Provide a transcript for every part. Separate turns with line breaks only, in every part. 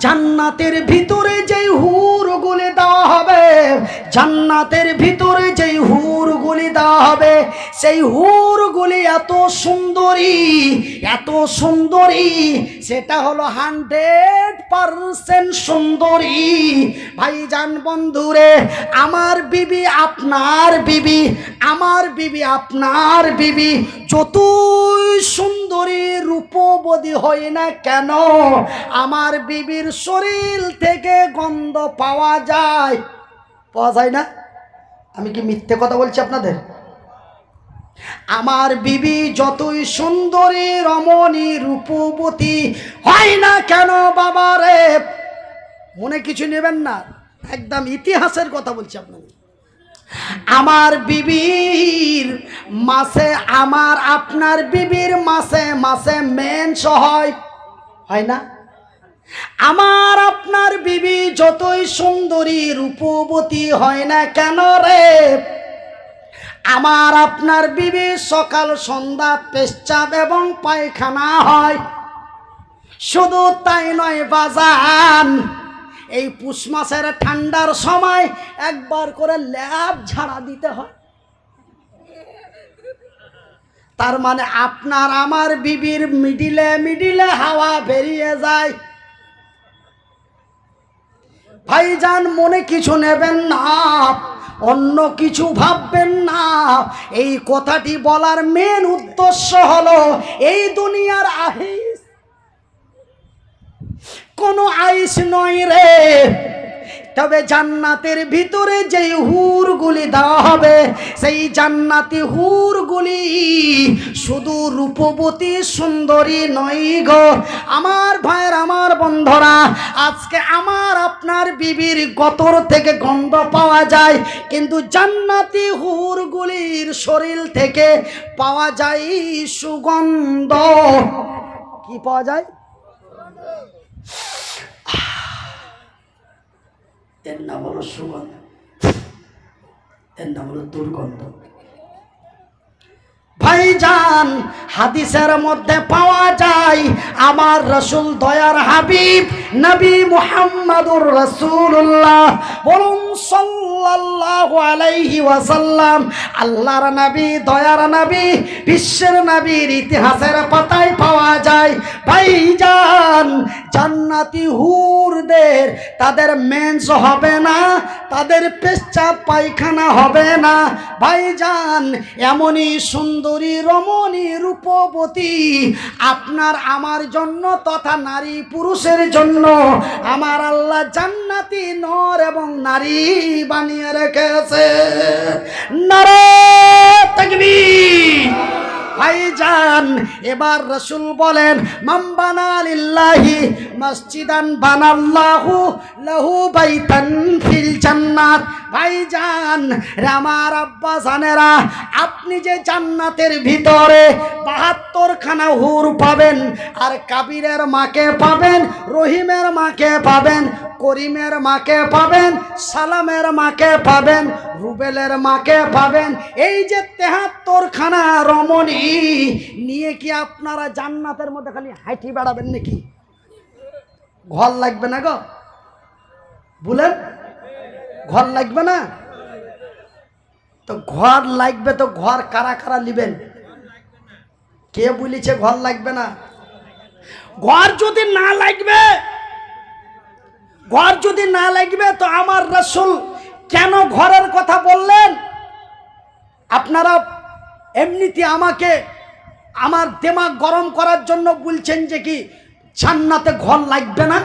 জান্নাতের ভিতরে যেই হুরগুলি দেওয়া হবে, জান্নাতের ভিতরে যেই হুরগুলি দেওয়া হবে, সেই হুরগুলি এত সুন্দরী, এত সুন্দরী, সেটা হলো 100% সুন্দরী। ভাইজান বন্ধুরে, আমার বিবি আপনার বিবি, আমার বিবি আপনার বিবি যতই সুন্দরী রূপবতী হয় না কেন, আমার বিবির শরীর থেকে গন্ধ পাওয়া যায়। পাওয়া যায় না? আমি কি মিথ্যে কথা বলছি আপনাদের? আমার বিবি যতই সুন্দরী রমণী রূপবতী হয় না কেন বাবা রে, মনে কিছু নেবেন না, একদম ইতিহাসের কথা বলছি আপনাদের। আমার বিবির মাসে, আমার আপনার বিবির মাসে মাসে মেন্স হয়, হয় না? আমার আপনার বিবি যতই সুন্দরী রূপবতী হয় না কেন রে, আমার আপনার বিবি সকাল সন্ধ্যা পেশাব এবং পায়খানা হয়। শুধু তাই নয় বাজান, এই পুষ মাসের ঠান্ডার সময় একবার করে ল্যাব ঝাড়া দিতে হয়। তার মানে আপনার আমার বিবির মিডিলে মিডিলে হাওয়া বেরিয়ে যায়। ভাইজান মনে কিছু নেবেন না, অন্য কিছু ভাববেন না। এই কথাটি বলার মেন উদ্দেশ্য হলো, এই দুনিয়ার আইস কোনো আইস নয় রে, তবে জান্নাতের ভিতরে যেই হুরগুলি দেওয়া হবে, সেই জান্নাতি হুরগুলি শুধু রূপবতী সুন্দরী নয় গো আমার ভাইয়ের, আমার বন্ধুরা। আজকে আমার আপনার বিবির গতর থেকে গন্ধ পাওয়া যায়, কিন্তু জান্নাতি হুরগুলির শরীর থেকে পাওয়া যায় সুগন্ধ। কি পাওয়া যায়? এর নাম হলো সুগন্ধ, এর নাম হলো দুর্গন্ধ। ভাইজান হাদিসের মধ্যে পাওয়া যায়, আমার রাসূল দয়ার হাবিব নবী মুহাম্মদুর রাসূলুল্লাহ বলুন সাল্লাল্লাহু আলাইহি ওয়াসাল্লাম, আল্লাহর নবী, দয়ার নবী, বিশ্বের নবীর ইতিহাসের পাতায় পাওয়া যায়। ভাইজান জান্নাতি হুরদের তাদের মেন্স হবে না, তাদের পেশাব পায়খানা হবে না। ভাইজান এমনই সুন্দরী রমণী রূপবতী আপনার আমার জন্য তথা নারী পুরুষের জন্য আমার আল্লাহ জান্নাতি নর এবং নারী বানিয়ে রেখেছে। নারে তাকবীর। ভাইজান এবার রাসূল বলেন, মান বানা লিল্লাহি মসজিদান বানাল্লাহু লাহু বাইতান ফিল জান্নাত। ভাইজান আমার আব্বা জানেরা, আপনি যে জান্নাতের ভিতরে ৭২ খানা হুর পাবেন, আর কাবিরের মাকে পাবেন, রহিমের মাকে পাবেন, করিমের মাকে পাবেন, সালামের মাকে পাবেন, রুবেলের মাকে পাবেন। এই যে ৭৩ খানা রমণী নিয়ে কি আপনারা জান্নাতের মধ্যে খালি হাঁটি বেড়াবেন নাকি? ঘর লাগবে না গো? বলেন, ঘর লাগবে না? তো ঘর লাগবে, তো ঘর কারা কারা নিবেন? কে বলেছে ঘর লাগবে না? ঘর যদি না লাগবে, ঘর যদি না লাগবে তো আমার রাসূল কেন ঘরের কথা বললেন? আপনারা এমনিতে আমাকে আমার দিমাগ গরম করার জন্য বলছেন যে কি জান্নাতে ঘর লাগবে না।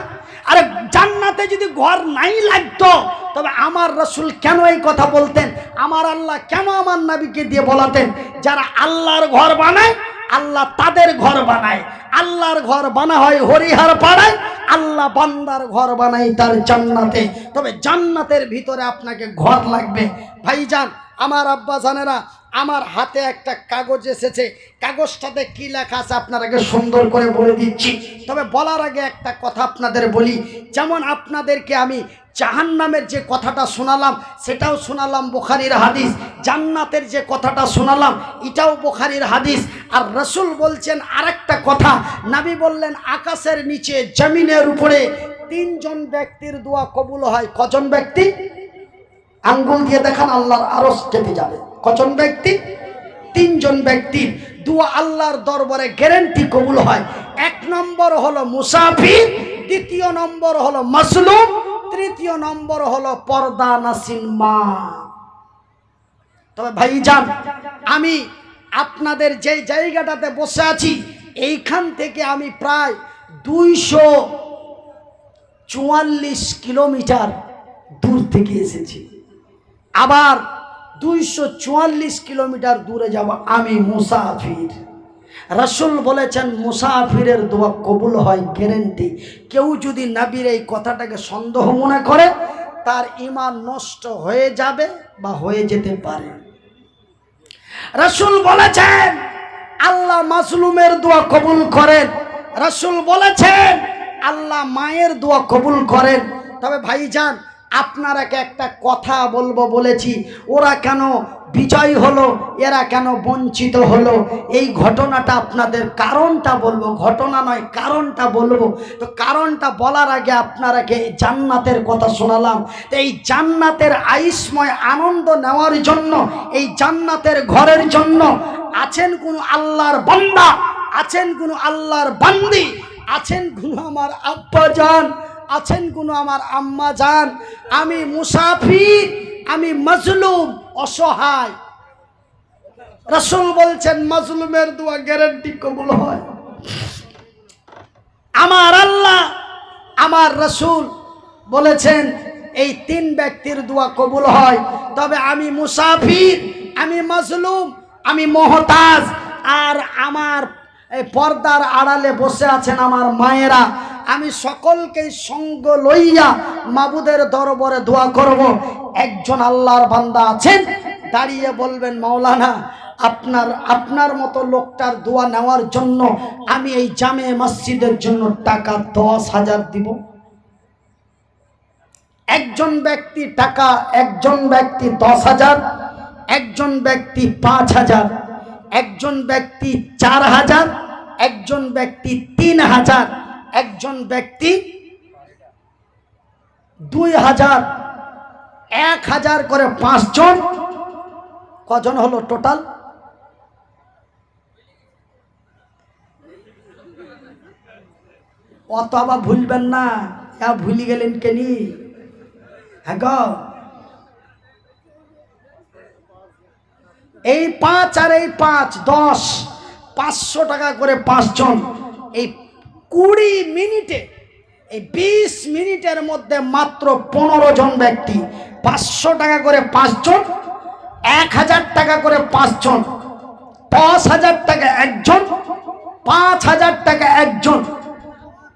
আরে জান্নাতে যদি ঘর নাই লাগতো তবে আমার রাসূল কেন এই কথা বলতেন? আমার আল্লাহ কেন আমার নবীকে দিয়ে বলাতেন? যারা আল্লাহর ঘর বানায় আল্লাহ তাদের ঘর বানায়। আল্লাহর ঘর বানা হয় হরিহার পাড়ায়, আল্লাহ বান্দার ঘর বানায় তার জান্নাতে। তবে জান্নাতের ভিতরে আপনাকে ঘর লাগবে। ভাইজান আমার আব্বা জানেরা, আমার হাতে একটা কাগজ এসেছে, কাগজটাতে কি লেখা আছে আপনাদেরকে সুন্দর করে বলে দিচ্ছি। তবে বলার আগে একটা কথা আপনাদের বলি, যেমন আপনাদেরকে আমি জাহান্নামের যে কথাটা শোনালাম সেটাও শোনালাম বুখারীর হাদিস, জান্নাতের যে কথাটা শোনালাম এটাও বুখারীর হাদিস। আর রাসূল বলছেন আরেকটা কথা, নবী বললেন আকাশের নিচে জমিনের উপরে তিনজন ব্যক্তির দোয়া কবুল হয়। কজন ব্যক্তি? আঙ্গুল দিয়ে দেখান, আল্লাহর আরশ কেঁপে যাবে। কজন ব্যক্তি? তিনজন ব্যক্তির দোয়া আল্লাহর দরবারে গ্যারান্টি কবুল হয়। এক নম্বর হলো মুসাফির, দ্বিতীয় নম্বর হলো মাজলুম, তৃতীয় নম্বর হলো পর্দা নাসিন মা। তবে ভাইজান, আমি আপনাদের যে জায়গাটাতে বসে আছি এইখান থেকে আমি প্রায় 244 কিলোমিটার দূর থেকে এসেছি। আবার 244 কিলোমিটার দূরে যাব। আমি মুসাফির। রাসূল বলেছেন মুসাফিরের দোয়া কবুল হয় গ্যারান্টি। কেউ যদি নবীর এই কথাটাকে সন্দেহ মনে করে তার ঈমান নষ্ট হয়ে যাবে বা হয়ে যেতে পারে। রাসূল বলেছেন আল্লাহ মাজলুমের দোয়া কবুল করেন। রাসূল বলেছেন আল্লাহ মায়ের দোয়া কবুল করেন। তবে ভাইজান, আপনারাকে একটা কথা বলবো বলেছি, ওরা কেন বিজয় হলো, এরা কেন বঞ্চিত হলো, এই ঘটনাটা আপনাদের কারণটা বলবো, ঘটনা নয় কারণটা বলবো। তো কারণটা বলার আগে আপনারাকে জান্নাতের কথা শোনালাম। তো এই জান্নাতের আইসময় আনন্দ নেওয়ার জন্য, এই জান্নাতের ঘরের জন্য আছেন কোন আল্লাহর বান্দা, আছেন কোন আল্লাহর বান্দি, আছেন কোন আমার আব্বা জান, আছেন কোন আমার আম্মা জান। আমি মুসাফির, আমি মাজলুম, অসহায়। রাসূল বলছেন মাজলুমের দোয়া গ্যারান্টি কবুল হয়। আমার আল্লাহ, আমার রাসূল বলেছেন এই তিন ব্যক্তির দোয়া কবুল হয়। তবে আমি মুসাফির, আমি মাজলুম, আমি মুহতাজ, আর আমার এই পর্দার আড়ালে বসে আছেন আমার মায়েরা। আমি সকলকে সঙ্গ লইয়া মাবুদের দরবারে দোয়া করব। একজন আল্লাহর বান্দা আছেন, দাঁড়িয়ে বলবেন মাওলানা আপনার মতো লোকটার দোয়া নেওয়ার জন্য আমি এই জামে মসজিদের জন্য টাকা 10,000 দিব। একজন ব্যক্তি টাকা, একজন ব্যক্তি 10,000, একজন ব্যক্তি 5,000, একজন ব্যক্তি 4,000, একজন ব্যক্তি 3,000, একজন ব্যক্তি 2,000, 1,000 করে 5 জন। কজন হলো টোটাল? অত আবার ভুলবেন না, ভুলি গেলেন কেনি? হ্যাঁ গো, এই 5 আর এই 5 10, 500 টাকা করে 5 জন। এই 20 মিনিটে, এই 20 মিনিটের মধ্যে মাত্র 15 জন ব্যক্তি 500 টাকা করে 5 জন, 1,000 টাকা করে 5 জন, 10,000 টাকা একজন, 5,000 টাকা একজন,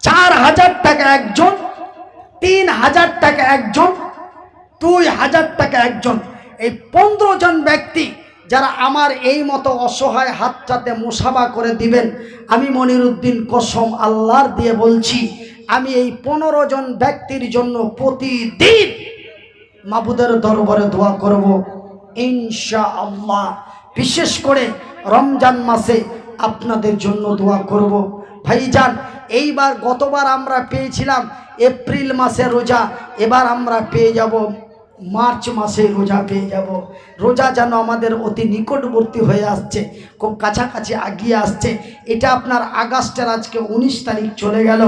4,000 টাকা একজন, 3,000 টাকা একজন, 2,000 টাকা একজন। এই 15 জন ব্যক্তি যারা আমার এই মতো অসহায় হাতটাতে মুসাফা করে দিবেন, আমি মনিরউদ্দিন কসম আল্লাহর দিয়ে বলছি, আমি এই 15 জন ব্যক্তির জন্য প্রতিদিন মাবুদের দরবারে দোয়া করব ইনশাআল্লাহ। বিশেষ করে রমজান মাসে আপনাদের জন্য দোয়া করব। ভাইজান, এইবার গতবার আমরা পেয়েছিলাম এপ্রিল মাসে রোজা, এবার আমরা পেয়ে যাব মার্চ মাসে রোজা পেয়ে যাব। রোজা যেন আমাদের অতি নিকটবর্তী হয়ে আসছে, খুব কাছাকাছি আগিয়ে আসছে। এটা আপনার আগস্টের আজকে 19 তারিখ চলে গেল।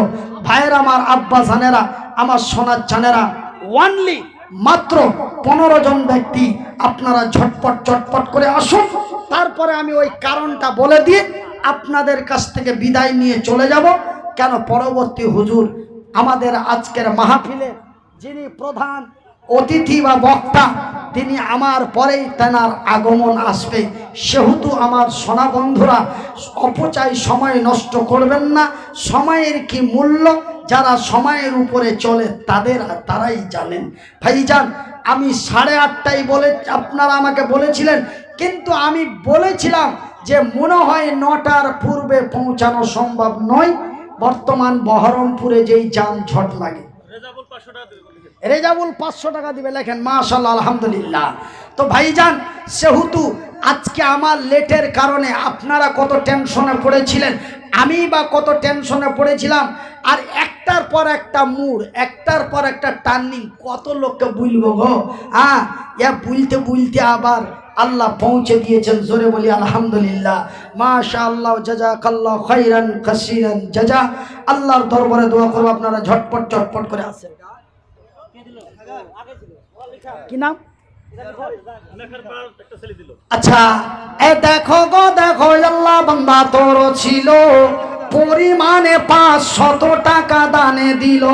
ভাইয়ের আমার আব্বা জানেরা, আমার সোনার চানেরা, ওয়ানলি মাত্র 15 জন ব্যক্তি আপনারা ঝটপট করে আসুন। তারপরে আমি ওই কারণটা বলে দিয়ে আপনাদের কাছ থেকে বিদায় নিয়ে চলে যাব। কেন, পরবর্তী হুজুর আমাদের আজকের মাহফিলে যিনি প্রধান অতিথি বা বক্তা, তিনি আমার পরেই তেনার আগমন আসবে। সেহেতু আমার সোনা বন্ধুরা, অপচয় সময় নষ্ট করবেন না। সময়ের কি মূল্য যারা সময়ের উপরে চলে তারাই জানেন। ভাইজান, আমি 8:30টায় বলে আপনারা আমাকে বলেছিলেন, কিন্তু আমি বলেছিলাম যে মনে হয় 9টার পূর্বে পৌঁছানো সম্ভব নয়। বর্তমান বহরমপুরে যেই যানজট লাগে, রেজাবুল 500 টাকা দিবে, লেখেন মাশাআল্লাহ, আলহামদুলিল্লাহ। তো ভাইজান, সেহেতু আজকে আমার লেটের কারণে আপনারা কত টেনশনে পড়েছিলেন, আমি বা কত টেনশনে পড়েছিলাম। আর একটার পর একটা মুড়, একটার পর একটা টার্নিং, কত লোককে বুঝবো গো। হ্যাঁ, বুলতে বুলতে আবার আল্লাহ পৌঁছে দিয়েছেন। জোরে বলি আলহামদুলিল্লাহ, মাশাআল্লাহ, জাযাকাল্লাহ খাইরান কাসীরান জাযা। আল্লাহর দরবারে দোয়া করব আপনারা ঝটপট ঝটপট করে আসেন। কি নাম? আচ্ছা, এ দেখো গো দেখো, আল্লাহ বান্দা তোর ছিল পরিমাণে 500 টাকা দানে দিল।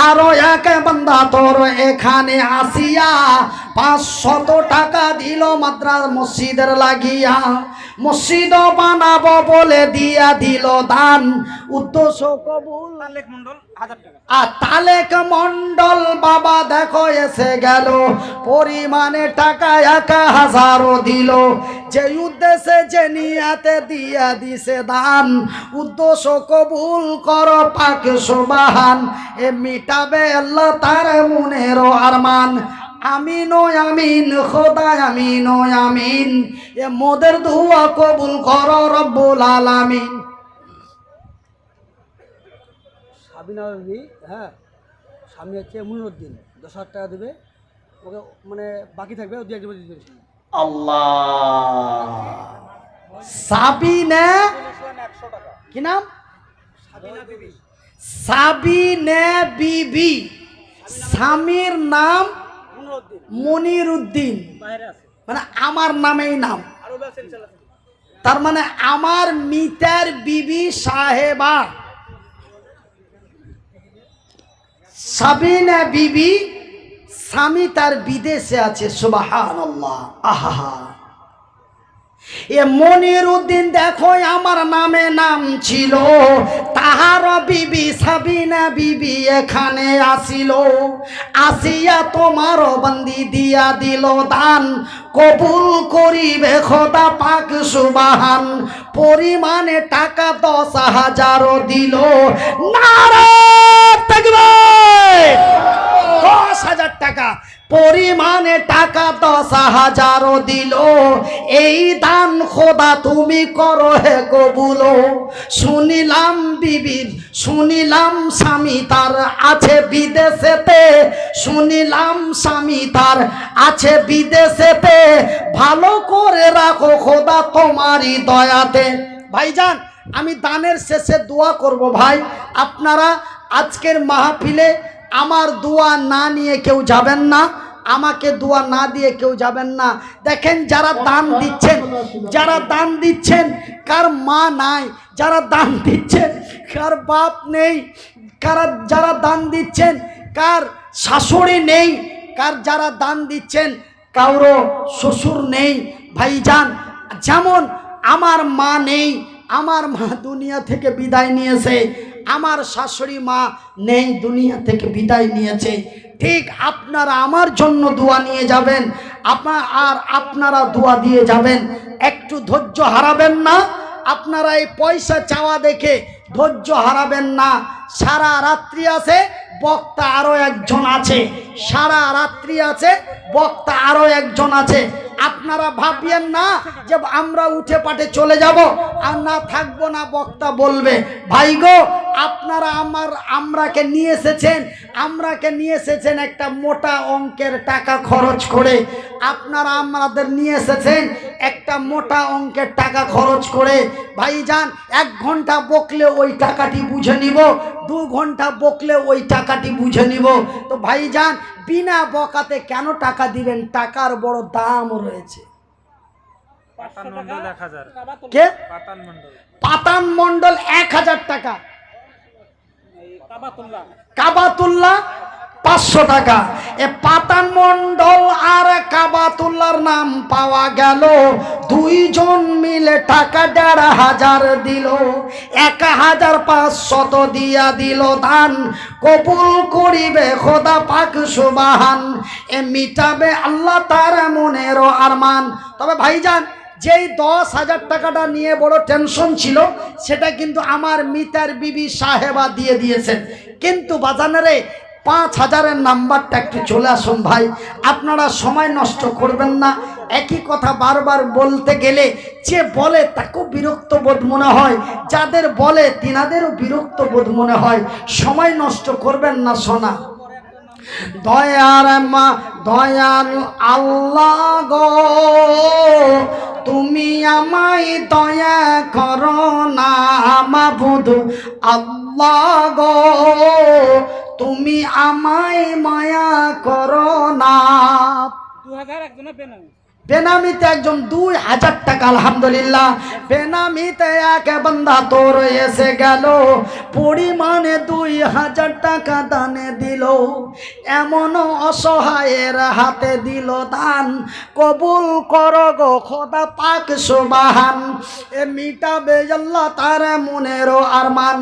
আরো এক বান্দা তোর এখানে আসিয়া 500 টাকা দিল মাদ্রাস মসজিদের লাগিয়া। মসজিদ বানাবো বলে দিয়া দিল দান, উদ্দেশ্য কবুল। তালেক মন্ডল বাবা দেখো এসে গেল, পরিমাণে টাকা 1000 দিল। যে উদ্দেশ্যে যে নিয়াতে দিয়া দিছে দান, উদ্দেশ্য কবুল করো পাক সুবহান। এ মিটাবে আল্লাহ তার মনের আরমান। আমিন ও আমিন খোদা, আমিন ও আমিন। এ মোদের দোয়া কবুল করো রব্বুল আলামিন।
সাবিনা বিবি, হ্যাঁ, স্বামী হচ্ছে মুনিরউদ্দিন, 10,000 টাকা দেবে ওকে, মানে বাকি থাকবে 2-1 বছর দিতে।
আল্লাহ, সাবিনা কি নাম? সাবিনা বিবি, স্বামীর নাম মনিরউদ্দিন, মানে আমার নামেই নাম। তার মানে আমার মিতার বিবি সাহেবা সাবিনা বিবি, স্বামী তার বিদেশে আছে। সুবহানাল্লাহ, আহা। এ মনিরউদ্দিন দেখো আমার নামে নাম ছিল, তাহার বিবি সাবিনা বিবি এখানে আসিল। আসিয়া তোমার বন্দি দিয়া দিল দান, কবুল করিবে খোদা পাক সুবহান। পরিমাণে টাকা 10,000 দিল। নারে তাকবীর! 10,000 টাকা পরিমাণে টাকা 10,000 দিল। এই দান খোদা তুমি করো হে কবুল। শুনিলাম বিবির, শুনিলাম স্বামী তার আছে বিদেশেতে, শুনিলাম স্বামী তার আছে বিদেশেতে। ভালো করে রাখো খোদা তোমারই দয়াতে। ভাইজান, আমি দানের শেষে দোয়া করব। ভাই, আপনারা আজকের মাহফিলে আমার দোয়া না নিয়ে কেউ যাবেন না, আমাকে দোয়া না দিয়ে কেউ যাবেন না। দেখেন যারা দান দিচ্ছেন, যারা দান দিচ্ছেন, কার মা নাই, যারা দান দিচ্ছেন কার বাপ নেই, যারা দান দিচ্ছেন কার শাশুড়ি নেই, যারা দান দিচ্ছেন কারো শ্বশুর নেই। ভাইজান, যেমন আমার মা নেই, আমার মা দুনিয়া থেকে বিদায় নিয়েছে, আমার শাশুড়ি মা নেই, দুনিয়া থেকে বিদায় নিয়েছে। ঠিক আপনারা আমার জন্য দোয়া নিয়ে যাবেন, আপনারা দোয়া দিয়ে যাবেন। একটু ধৈর্য হারাবেন না। আপনারা এই পয়সা চাওয়া দেখে ধৈর্য হারাবেন না। সারা রাত্রি আছে, বক্তা আরো একজন আছে, সারা রাত্রি আছে, বক্তা আরো একজন আছে। আপনারা ভাবিয়েন না যে আমরা উঠে পাঠে চলে যাব আর না থাকবো না, বক্তা বলবে। ভাই গো, আপনারা আমরাকে নিয়ে এসেছেন একটা মোটা অঙ্কের টাকা খরচ করে। আপনারা আমাদের নিয়ে এসেছেন একটা মোটা অঙ্কের টাকা খরচ করে। ভাইজান, 1 ঘন্টা বকলে ওই টাকাটি বুঝে নিব, 2 ঘন্টা বকলে ওই টাকাটি বুঝে নিব। তো ভাইজান, বিনা বকাতে কেন টাকা দিবেন? টাকার বড় দাম রয়েছে। কে? পাতান মন্ডল 1000 টাকা, কাবাতুল্লাহ 500 টাকা। এ পাতান মন্ডল আর কাবাতুল্লাহর নাম পাওয়া গেল, 2 জন মিলে টাকা 1,500 দিল। 1,500 দিয়া দিল দান, কবুল করিবে খোদা পাক সুবহান। এ মিটাবে আল্লাহ তার মনের আরমান। তবে ভাইজান, যেই 10,000 টাকাটা নিয়ে বড় টেনশন ছিল, সেটা কিন্তু আমার মিতার বিবি সাহেবা দিয়ে দিয়েছেন। কিন্তু বাজানেরে 5,000-এর নাম্বারটা একটু চলে আসুন ভাই, আপনারা সময় নষ্ট করবেন না। একই কথা বারবার বলতে গেলে যে বলে তাকেও বিরক্ত বোধ মনে হয়, যাদের বলে তিনাদেরও বিরক্ত বোধ মনে হয়। সময় নষ্ট করবেন না সোনা। দয়ার মা দয়াল আল্লাহ গো, তুমি আমায় দয়া করো না মাবুদ আল্লাহ গো, তুমি আমায় মায়া করো না।
2000 একজনের বেনামি।
বেনামিতে একজন 2000 টাকা, আলহামদুলিল্লাহ। বেনামিতে এক বান্দা তোর এসে গেল, পরিমাণে 2000 টাকা দানে দিল। এমন অসহায়ের হাতে দিল দান, কবুল করো গো খোদা পাক সুবহান। এ মিটাবে আল্লাহ তার মনেরও আরমান।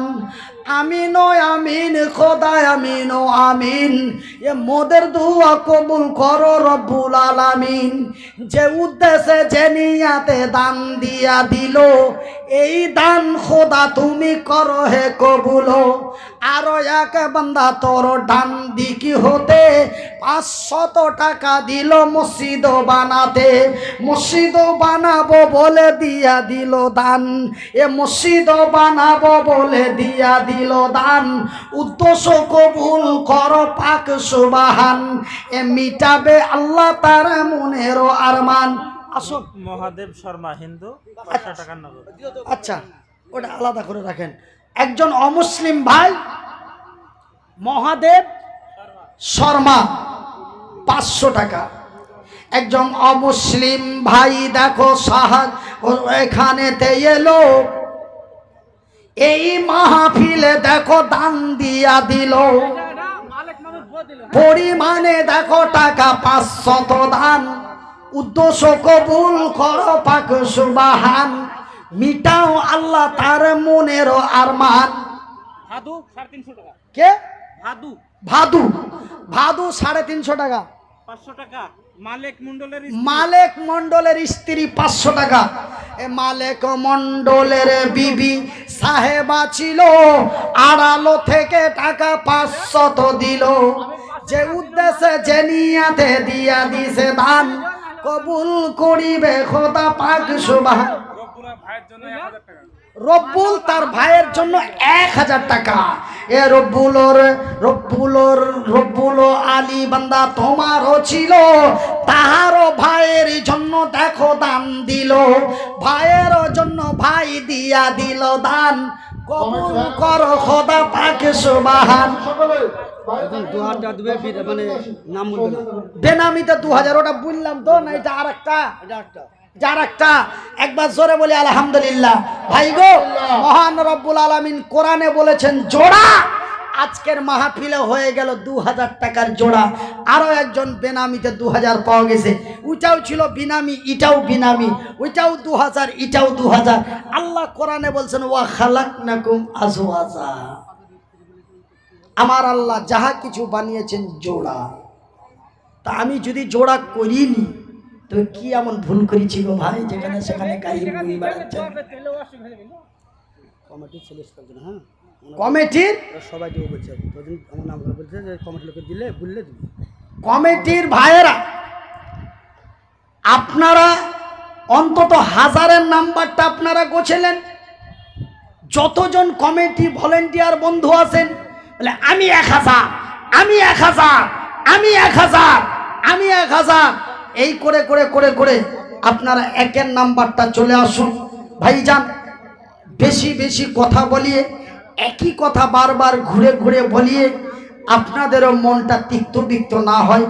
আমিন ও আমিন খোদা আমিন ও আমিন। এ মোদের দুয়া কবুল করো রব্বুল আলামিন। যে উদ্দেশ্যে যে নিয়াতে দান দিয়া দিল, এই দান খোদা তুমি করো হে কবুল। আরো এক বান্দা তোর ডান দিকি হতে 500 টাকা দিল মসজিদ বানাতে। মসজিদ বানাবো বলে দিয়া দিল দান, এ মসজিদ বানাবো বলে দিয়া দিল দান। উদ্দেশ্য কবুল করো পাক সুবহান। এ মিটাবে আল্লাহ তার মনেরও আরমান। আসো
মহাদেব শর্মা, হিন্দু, 500 টাকার নগদ।
আচ্ছা, ওটা আলাদা করে রাখেন। একজন অমুসলিম ভাই মহাদেব শর্মা 500 টাকা। একজন অমুসলিম ভাই দেখো এখানেতে এলো, এই মাহফিলে দেখো দান দিয়া দিল। পরিমাণে দেখো টাকা 500 দান। উদ্দেশ্য কবুল করো পাক সুবহান। মিটাও আল্লাহ তার মনেরও আরমান।
ভাদু 350 টাকা।
কে?
ভাদু
ভাদু। ভাদু 350 টাকা।
500 টাকা। মালেক মন্ডলের
মালেক মন্ডলের স্ত্রী 500 টাকা। এ মালেক মন্ডলের বিবি সাহেবা ছিল, আড়ালো থেকে টাকা 500 দিল। যে উদ্দেশ্যে যে নিয়াতে দিয়া দিছে দান, কবুল করিবে খোদা পাক সুবহান। রব্বুল তার ভাইয়ের জন্য 1000 টাকা। এ রব্বুল আলী বান্দা তোমারও ছিল, তাহারও ভাইয়ের জন্য দেখো দান দিল। ভাইয়ের জন্য ভাই দিয়া দিল দান, কবুল করো খোদা পাক সুবহান।
2000 টাকা দেবে, মানে নাম বলবে না।
বেনামিতে 2000, ওটা বললাম তো না, এটা আরেকটা। যার একটা একবার জোরে বলি আলহামদুলিল্লাহ। ভাই গো, মহান রব্বুল আলামিন কোরআনে বলেছেন জোড়া। আজকের মাহফিলে হয়ে গেল 2000 টাকার জোড়া। আরো একজন বেনামিতে 2000 পাওয়া গেছে। ওইটাও ছিল বিনামি, এটাও বিনামি। ওইটাও 2000, এটাও 2000। আল্লাহ কোরআনে বলছেন ওয়া খালাকনাকুম আজওয়াজা। আমার আল্লাহ যাহা কিছু বানিয়েছেন জোড়া। তা আমি যদি জোড়া করিনি তো কি এমন ভুল করেছি গো ভাই, যেখানে সেখানে গাড়ি ঘুরে বেড়াচ্ছেন।
কমিটির ছেলে থাকবে না, হ্যাঁ
কমিটির
সবাই দেবো বলছে। ওই আমার নাম করে বলছে যে কমিটির লোকে দিলে বললে দিবি।
কমিটির ভাইয়েরা, আপনারা অন্তত 1000-এর নাম্বারটা আপনারা গোছেলেন। যতজন কমিটি ভলেন্টিয়ার বন্ধু আছেন বলে আমি 1000, আমি 1000, আমি 1000, আমি 1000, এই করে করে করে করে আপনারা 1-এর নাম্বারটা চলে আসুন। ভাইজান, বেশি বেশি কথা বলিয়ে, একই কথা বারবার ঘুরে ঘুরে বলিয়ে আপনাদেরও মনটা তিক্ত বিক্ত না হয়,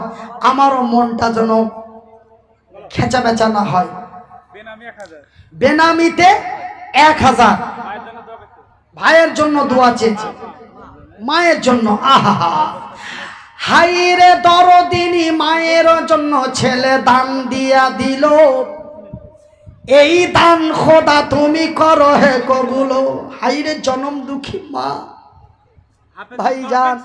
আমারও মনটা যেন খেঁচা বেচা না হয়। বেনামিতে 1000, ভাইয়ের জন্য দোয়া চেয়েছে, মায়ের জন্য। আহা হাইরে দরদিনী মায়ের জন্য ছেলে দান দিয়া দিল। এই দান খোদা তুমি করো হে কবুল। হাইরে জনম দুঃখী মা। ভাইজান,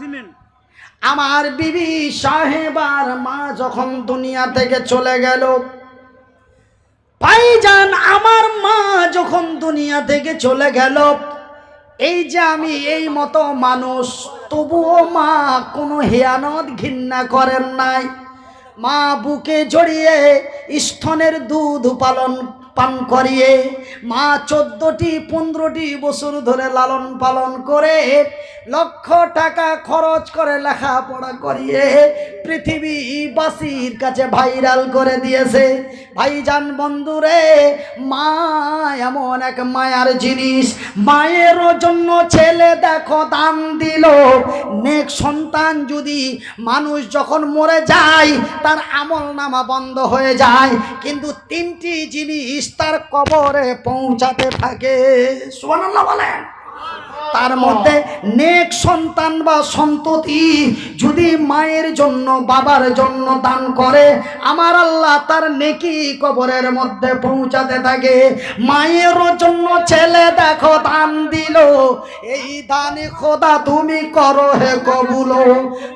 আমার বিবি সাহেবার মা যখন দুনিয়া থেকে চলে গেল, ভাইজান আমার মা যখন দুনিয়া থেকে চলে গেল, এই যে আমি এই মতো মানুষ, তবুও মা কোনো হিয়ানত ঘৃণা করেন নাই। মা বুকে জড়িয়ে স্তনের দুধ পান করিয়ে মা 14টি 15টি বছর ধরে লালন পালন করে লক্ষ টাকা খরচ করে লেখাপড়া করিয়ে পৃথিবীবাসীর কাছে ভাইরাল করে দিয়েছে। ভাইজান বন্ধুরে, মা এমন এক মায়ার জিনিস, মায়ের জন্য ছেলে দেখো দান দিল। নেক সন্তান যদি মানুষ যখন মরে যায় তার আমল নামা বন্ধ হয়ে যায়, কিন্তু 3টি জিনিস তার কবরে পৌঁছাতে থাকে। সুবহানাল্লাহ বলেন। তার মধ্যে নেক সন্তান বা সন্ততি যদি মায়ের জন্য বাবার জন্য দান করে, আমার আল্লাহ তার নেকি কবরের মধ্যে পৌঁছাতে থাকে। মায়ের জন্য ছেলে দেখো দান দিল, এই দানে খোদা তুমি করো হে কবুল।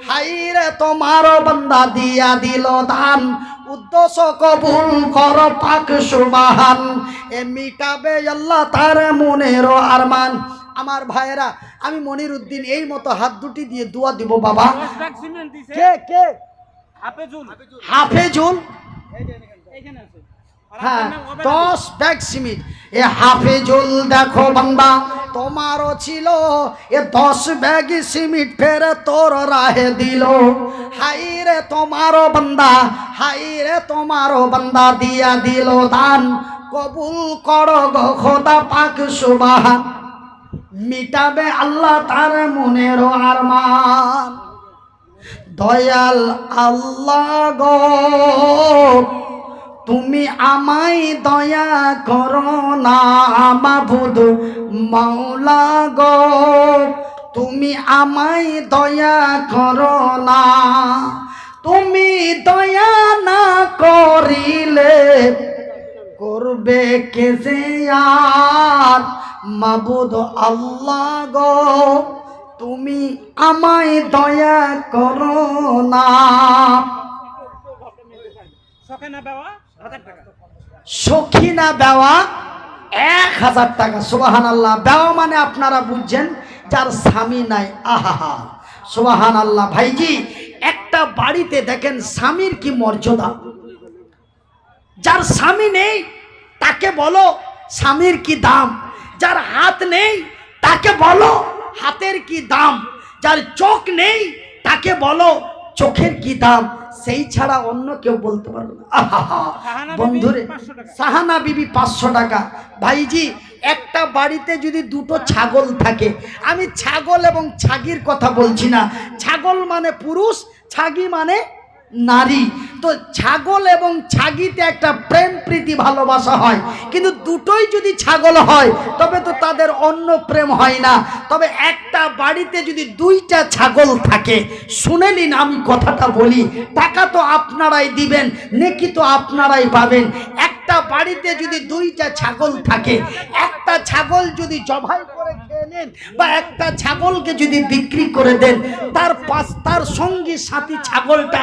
হাইরে তোমার বান্দা দিয়া দিল দান, উদ্দেশ্য কবুল কর পাক সুবহান। এ মিটাবে আল্লাহ তার মনের আরমান। আমার ভাইয়েরা, আমি মনির উদ্দিন এই মতো হাত দুটি দিয়ে দোয়া দিব বাবা।
10 ব্যাগ সিমেন্ট দিছে।
কে
হাফেজুল।
হাফেজুল,
এইখানে আছে। আর
হ্যাঁ,
আপনার নাম ওবেদ
10 ব্যাগ সিমেন্ট। এ হাফেজুল দেখো বান্দা, তোমারও ছিল এ 10 ব্যাগ সিমেন্ট ফের তোর রাহে দিল। হাইরে তোমারও বান্দা, হাইরে তোমারও বান্দা দিয়া দিল দান, কবুল করো গো খোদা পাক সুবহান। মিটাবে আল্লাহ তার মনের আরমান। দয়াল আল্লাহ গো তুমি আমায় দয়া করো না, মাবুদ মাওলা গো তুমি আমায় দয়া করো না। তুমি দয়া না করিলে করবে কে যে আর, মাবুদ আল্লাহ গো তুমি আমায় দয়া করো না।
সখেনা বাবা 1000 টাকা।
সখিনা বেওয়া 1000 টাকা। সুবহানাল্লাহ। বেওয়া মানে আপনারা বুঝছেন যার স্বামী নাই। আহা, সুবহানাল্লাহ। ভাইজি, একটা বাড়িতে দেখেন স্বামীর কি মর্যাদা। যার স্বামী নেই তাকে বলো স্বামীর কি দাম। যার হাত নেই তাকে বলো হাতের কি দাম। যার চোখ নেই তাকে বলো চোখের কি দাম। সেই ছাড়া অন্য কেউ বলতে পারবে না। আহা বন্ধুরে, সাহানা বিবি 500 টাকা। ভাইজি, একটা বাড়িতে যদি 2টো ছাগল থাকে, আমি ছাগল এবং ছাগির কথা বলছি না, ছাগল মানে পুরুষ, ছাগি মানে নারী। তো ছাগল এবং ছাগিতে একটা প্রেম প্রীতি ভালোবাসা হয়, কিন্তু দুটোই যদি ছাগল হয় তবে তো তাদের অন্য প্রেম হয় না। তবে একটা বাড়িতে যদি 2টা ছাগল থাকে, শুনে নিন আমি কথাটা বলি, টাকা তো আপনারাই দিবেন, নেকি তো আপনারাই পাবেন। একটা বাড়িতে যদি 2টা ছাগল থাকে, একটা ছাগল যদি জবাই করে খেয়ে নেন বা একটা ছাগলকে যদি বিক্রি করে দেন, তার সঙ্গী সাথী ছাগলটা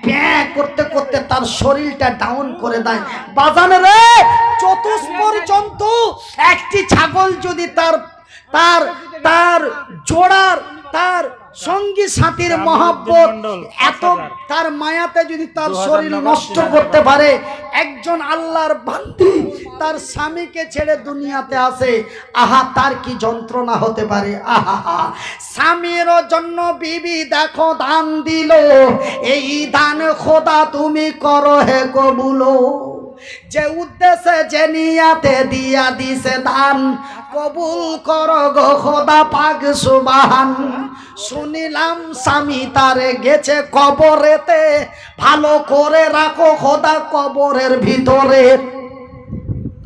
প্যাঁ করতে করতে তার শরীরটা ডাউন করে দেয়। বাজানে রে, চতুষ্পর জন্তু একটি ছাগল যদি তার জোড়ার তার সঙ্গী সাথীর মহব্বত এত তার মায়াতে যদি তার শরীর নষ্ট করতে পারে, একজন আল্লাহর বান্দি তার স্বামীকে ছেড়ে দুনিয়াতে আসে, আহা তার কি যন্ত্রণা হতে পারে। আহা, স্বামীর জন্য বিবি দেখো দান দিল, এই দান খোদা তুমি করো হে কবুল। যে উদ্দেশ্যে যে নিয়াতে দিয়া দিছে দান, কবুল করো গো খোদা পাক সুবহান। শুনিলাম স্বামী তারে গেছে কবরেতে, ভালো করে রাখো খোদা কবরের ভিতরে।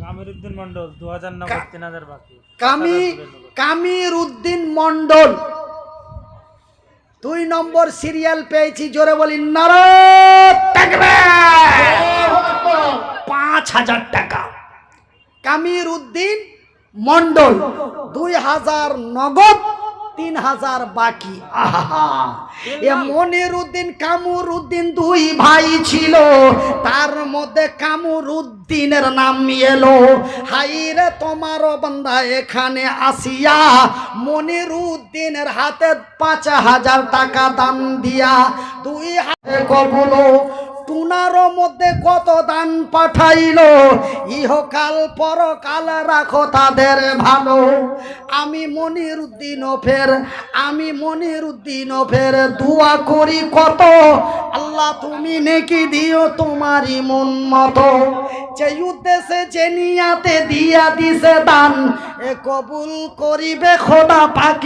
কামির উদ্দিন মন্ডল 2000 নগদ 3000 বাকি।
কামির উদ্দিন মন্ডল 2 নম্বর সিরিয়াল পেয়েছি, জোরে বলি নারায়ে তাকবীর। 5000 টাকা। কামির উদ্দিন মন্ডল 2000 নগদ 3000 বাকি। আহা, এ মনির উদ্দিন কামর উদ্দিন দুই ভাই ছিল, তার মধ্যে কামর উদ্দিনের নাম এলো। হাইরে তোমার বান্দা এখানে আসিয়া মনির উদ্দিনের হাতে 5000 টাকা দান দিয়া 2 হাতে কবুল। টুনার মধ্যে কত দান পাঠাইলো, ইহকাল পরকাল রাখো তাদের ভালো। আমি মনির উদ্দিন ফের দোয়া করি কত, আল্লাহ তুমি নেকি দিও তোমারই মন মতো। যে উদ্দেশ্যে যে নিয়াতে দিয়া দিছে দান, এ কবুল করিবে খোদা পাক।